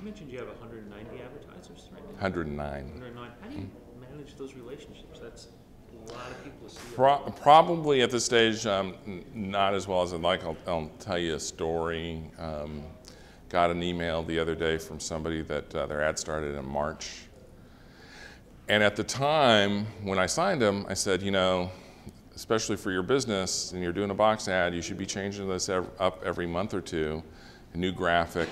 You mentioned you have 190 advertisers right now? 109. 109. How do you manage those relationships? That's a lot of people to see. Probably at this stage, not as well as I'd like. I'll tell you a story. Got an email the other day from somebody that their ad started in March. And at the time, when I signed them, I said, you know, especially for your business and you're doing a box ad, you should be changing this up every month or two. A new graphic,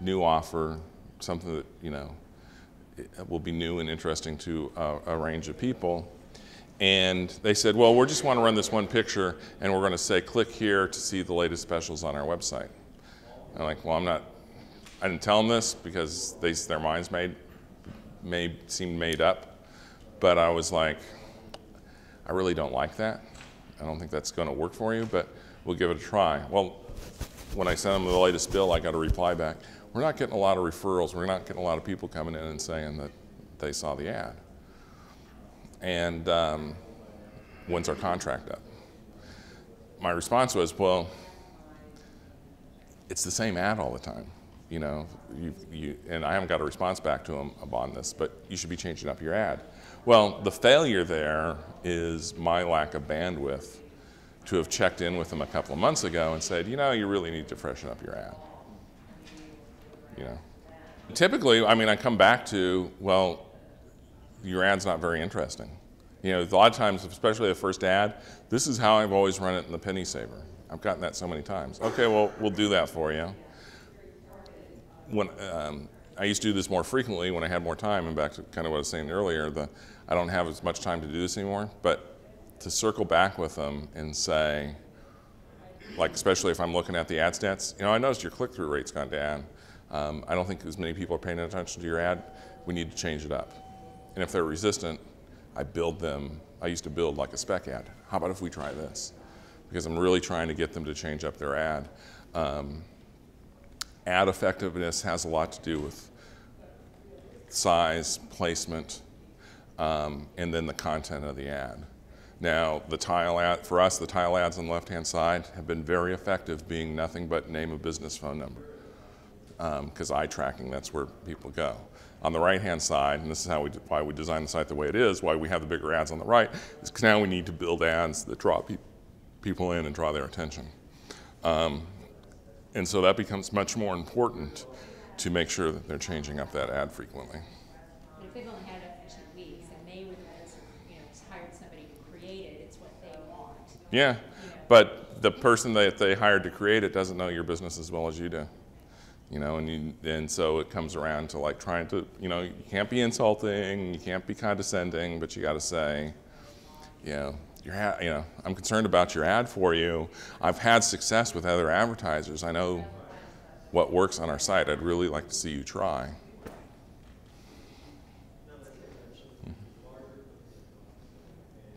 new offer, something that, you know, will be new and interesting to a range of people. And they said, well, we just want to run this one picture and we're going to say, click here to see the latest specials on our website. I'm like, well, I didn't tell them this because their minds seemed made up. But I was like, I really don't like that. I don't think that's going to work for you, but we'll give it a try. Well, when I sent them the latest bill, I got a reply back. We're not getting a lot of referrals. We're not getting a lot of people coming in and saying that they saw the ad. And when's our contract up? My response was, well, it's the same ad all the time. You know, and I haven't got a response back to them on this, but you should be changing up your ad. Well, the failure there is my lack of bandwidth to have checked in with them a couple of months ago and said, you know, you really need to freshen up your ad. You know, typically, I mean, I come back to, well, your ad's not very interesting. You know, a lot of times, especially the first ad, this is how I've always run it in the penny saver. I've gotten that so many times. Okay, well, we'll do that for you. When I used to do this more frequently when I had more time, and back to kind of what I was saying earlier, I don't have as much time to do this anymore, but to circle back with them and say, like, especially if I'm looking at the ad stats, you know, I noticed your click-through rate's gone down. I don't think as many people are paying attention to your ad. We need to change it up. And if they're resistant, I used to build like a spec ad. How about if we try this? Because I'm really trying to get them to change up their ad. Ad effectiveness has a lot to do with size, placement, and then the content of the ad. Now, the tile ad, for us, the tile ads on the left-hand side have been very effective, being nothing but name of business, phone number. Because eye tracking, that's where people go. On the right-hand side, and this is why we designed the site the way it is, why we have the bigger ads on the right, is because now we need to build ads that draw people in and draw their attention. And so that becomes much more important to make sure that they're changing up that ad frequently. But if they've only had it for 2 weeks and they were the ones who, you know, hired somebody to create it, it's what they want. Yeah, you know. but the person that they hired to create it doesn't know your business as well as you do. You know, and so it comes around to like trying to, you know, you can't be insulting, you can't be condescending, but you got to say, you know, I'm concerned about your ad for you. I've had success with other advertisers. I know what works on our site. I'd really like to see you try.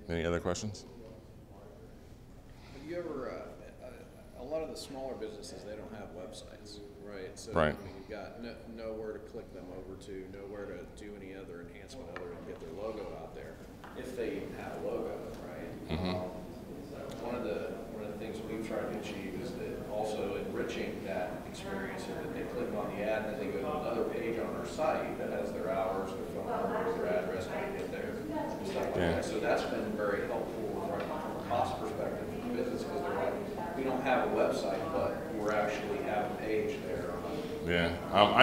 Any other questions? Have you ever, a lot of the smaller businesses, they don't have websites, right? So right. I mean, you've got nowhere to click them over to, nowhere to do any other enhancement other than get their logo out there, if they even have a logo, right? Mm-hmm. One of the things we've tried to achieve is that also enriching that experience, so that they click on the ad and then they go to another page on our site that has their hours, their phone number, their address, how to get there, and stuff like that. So that's been very helpful from a cost perspective for the business, because they're like, we don't have a website, but we're actually have a page there. Yeah,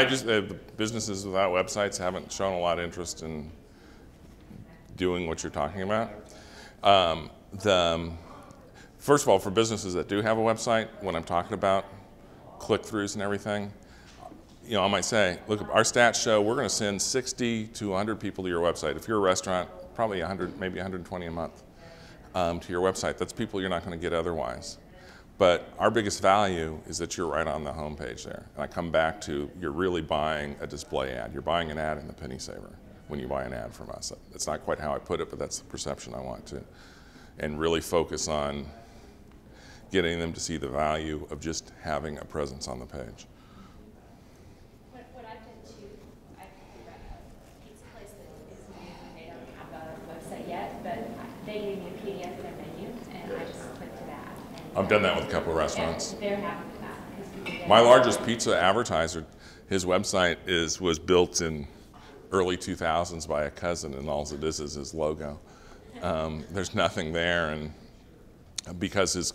the businesses without websites haven't shown a lot of interest in doing what you're talking about. First of all, for businesses that do have a website, when I'm talking about click-throughs and everything, you know, I might say, look, our stats show we're going to send 60 to 100 people to your website. If you're a restaurant, probably 100, maybe 120 a month to your website. That's people you're not going to get otherwise. But our biggest value is that you're right on the home page there. And I come back to, you're really buying a display ad. You're buying an ad in the penny saver when you buy an ad from us. That's not quite how I put it, but that's the perception I want to. And really focus on getting them to see the value of just having a presence on the page. What I've done too, I've got a pizza place that is new. They don't have a website yet, but they gave me a PDF of their menu, and I just clicked to that. And I've done that with a couple of restaurants. they're happy with that. My largest pizza advertiser his website was built in early 2000s by a cousin, and all it is his logo. There's nothing there, and because his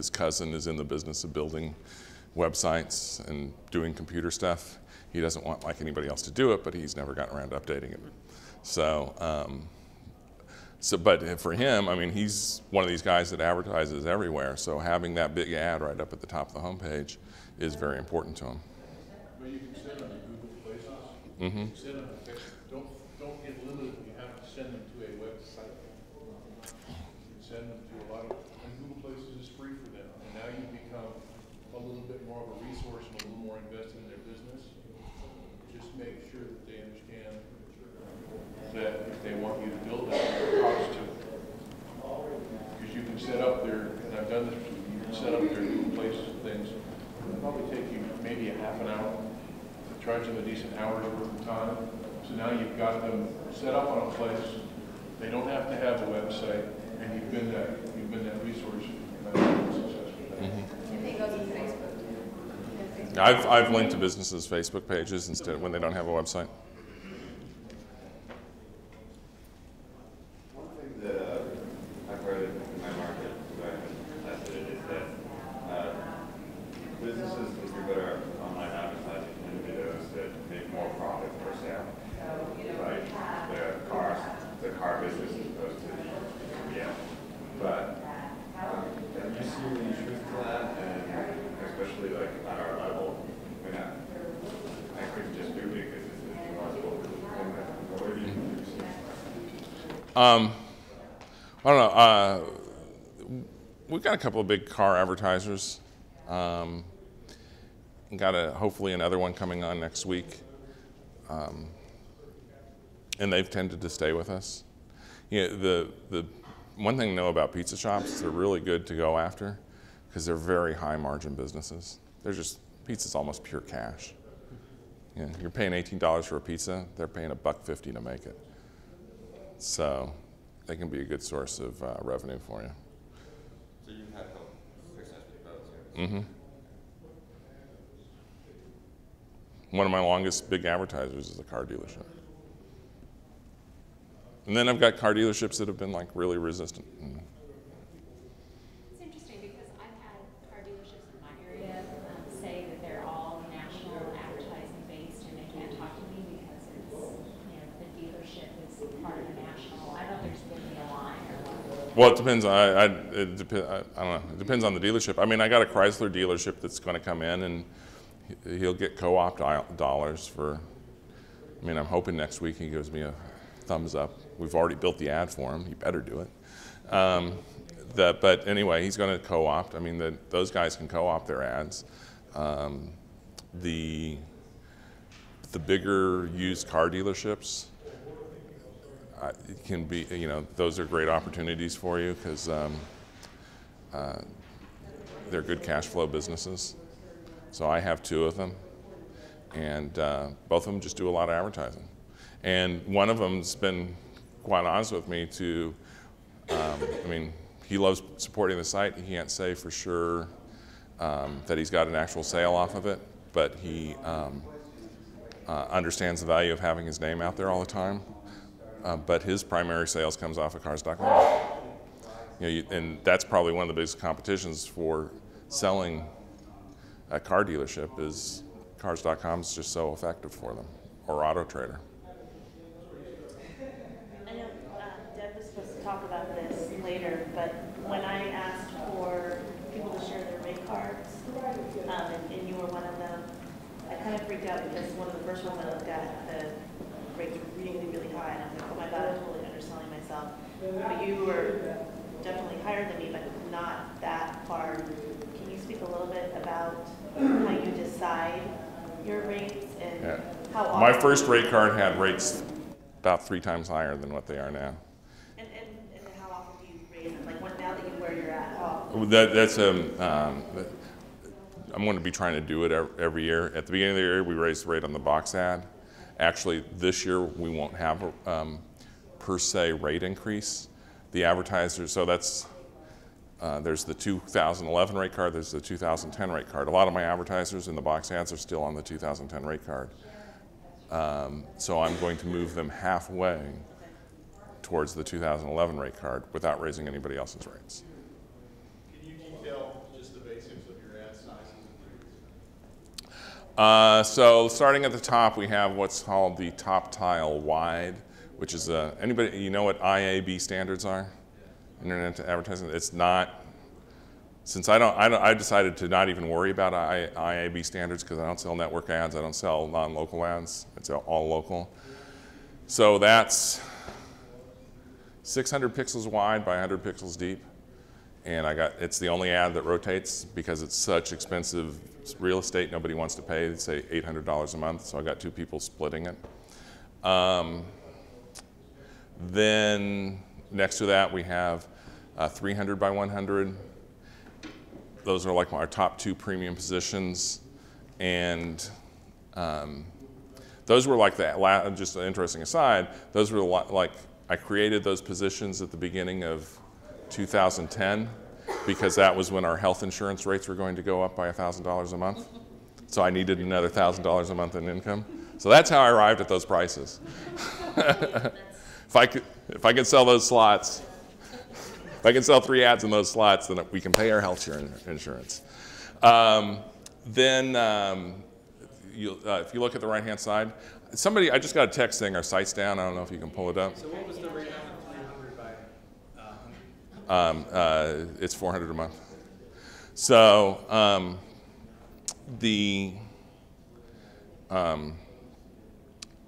cousin is in the business of building websites and doing computer stuff, he doesn't want like anybody else to do it, but he's never gotten around to updating it. So, but for him, I mean, he's one of these guys that advertises everywhere, so having that big ad right up at the top of the homepage is very important to him. But you can send them to Google Places. Mm-hmm. You can send them to Facebook. Don't get limited. You have to send them to a website. You can send them to a lot of, and Google Places is free for them. And now you become a little bit more of a resource and a little more invested in their business. Just make sure that they understand that if they want you to build that, there are costs to it. Because you can set up their, and I've done this, you can set up their Google Places and things. It'll probably take you maybe a half an hour to charge them a decent hour's worth of time. So now you've got them set up on a place. They don't have to have a website, and you've been that resource. And that's been successful. Mm-hmm. And it goes with Facebook too. I've linked to businesses' Facebook pages instead when they don't have a website. One thing that I've heard in my market where I tested it is that businesses distribute online advertising tend to be those that make more profit per sale. Like the car business as opposed to But have you seen any truth to that? And especially like at our level, I couldn't just do it because it's impossible. What have you seen? I don't know. We've got a couple of big car advertisers. Got hopefully another one coming on next week. And they've tended to stay with us. You know, the one thing to know about pizza shops, they're really good to go after because they're very high margin businesses. Pizza's almost pure cash. You know, you're paying $18 for a pizza, they're paying $1.50 to make it. So they can be a good source of revenue for you. So you've had success with those? Mm-hmm. One of my longest big advertisers is a car dealership. And then I've got car dealerships that have been like really resistant. It's interesting because I've had car dealerships in my area say that they're all national advertising based and they can't talk to me because it's, the dealership is part of the national. I don't know if there's going to be a line or what. Well, it depends. I don't know. It depends on the dealership. I mean, I got a Chrysler dealership that's going to come in and he'll get co-op dollars for, I'm hoping next week he gives me a thumbs up. We've already built the ad for him. He better do it. But anyway, he's going to co-opt. Those guys can co-opt their ads. The bigger used car dealerships can be, those are great opportunities for you because they're good cash flow businesses. So I have two of them, and both of them just do a lot of advertising. And one of them's been quite honest with me to, he loves supporting the site. He can't say for sure that he's got an actual sale off of it, but he understands the value of having his name out there all the time. But his primary sales comes off of cars.com. And that's probably one of the biggest competitions for selling a car dealership is cars.com is just so effective for them, or Auto Trader. I know Deb was supposed to talk about this later, but when I asked for people to share their rate cards, and you were one of them, I kind of freaked out because one of the first ones I looked at, the rates were really, really high, and I was like, oh my God, I'm totally underselling myself. But you were definitely higher than me, but not that far. Can you speak a little bit about how you decide your rates and how often? My first rate card had rates about 3 times higher than what they are now. And how often do you raise them? Like now that where you're at? I'm going to be trying to do it every year. At the beginning of the year, we raised the rate on the box ad. Actually, this year we won't have a per se rate increase. The advertisers, so that's There's the 2011 rate card, there's the 2010 rate card. A lot of my advertisers in the box ads are still on the 2010 rate card. So I'm going to move them halfway towards the 2011 rate card without raising anybody else's rates. Can you detail just the basics of your ad sizes and So starting at the top, we have what's called the top tile wide, which is anybody, you know what IAB standards are? Internet advertising. It's not, since I decided to not even worry about IAB standards because I don't sell network ads, I don't sell non-local ads, it's all local. So that's 600 pixels wide by 100 pixels deep. And it's the only ad that rotates because it's such expensive real estate nobody wants to pay. They say $800 a month, so I got 2 people splitting it. Then next to that we have 300 by 100. Those are like our top 2 premium positions. And those were like that, just an interesting aside, those were like, I created those positions at the beginning of 2010 because that was when our health insurance rates were going to go up by $1,000 a month. So I needed another $1,000 a month in income. So that's how I arrived at those prices. If I could sell those slots, if I can sell 3 ads in those slots, then we can pay our health insurance. If you look at the right-hand side, I just got a text saying our site's down. I don't know if you can pull it up. So what was the rate on 300 by 100? It's $400 a month. So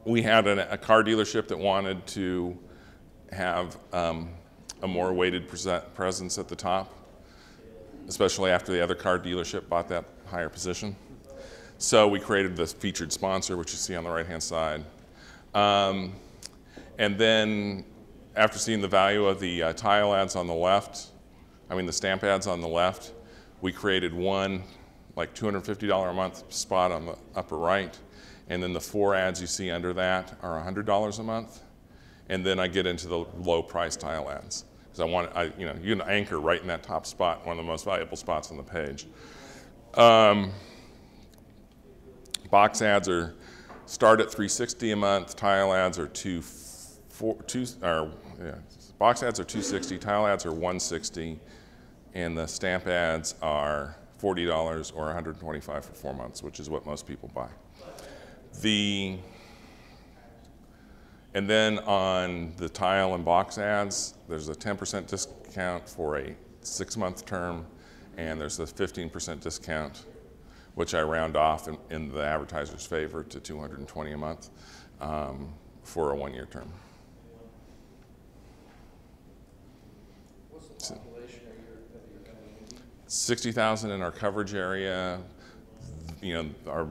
we had a car dealership that wanted to have a more weighted presence at the top, especially after the other car dealership bought that higher position. So we created this featured sponsor, which you see on the right-hand side. And then after seeing the value of the tile ads on the left, the stamp ads on the left, we created one like $250 a month spot on the upper right. And then the 4 ads you see under that are $100 a month. And then I get into the low price tile ads. Because you can anchor right in that top spot, one of the most valuable spots on the page. Box ads start at $360 a month. Tile ads are box ads are $260. Tile ads are $160, and the stamp ads are $40 or $125 for 4 months, which is what most people buy. And then on the tile and box ads, there's a 10% discount for a 6-month term, and there's a 15% discount, which I round off in the advertiser's favor to $220 a month for a 1-year term. What's the population of your community? 60,000 in our coverage area. Our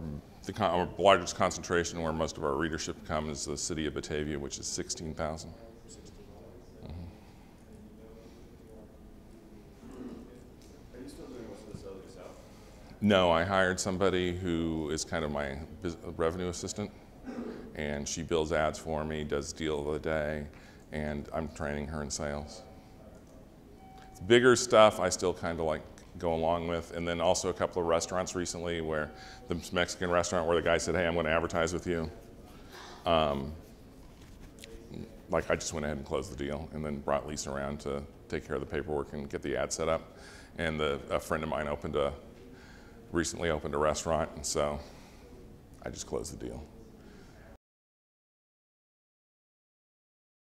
largest concentration where most of our readership comes is the city of Batavia, which is 16,000. Are you still doing most of the sales yourself? No, I hired somebody who is kind of my revenue assistant, and she builds ads for me, does deal of the day, and I'm training her in sales. Bigger stuff I still kind of like go along with, and then also a couple of restaurants recently where the Mexican restaurant where the guy said, hey, I'm going to advertise with you. I just went ahead and closed the deal and then brought Lisa around to take care of the paperwork and get the ad set up. And a friend of mine recently opened a restaurant, and so I just closed the deal.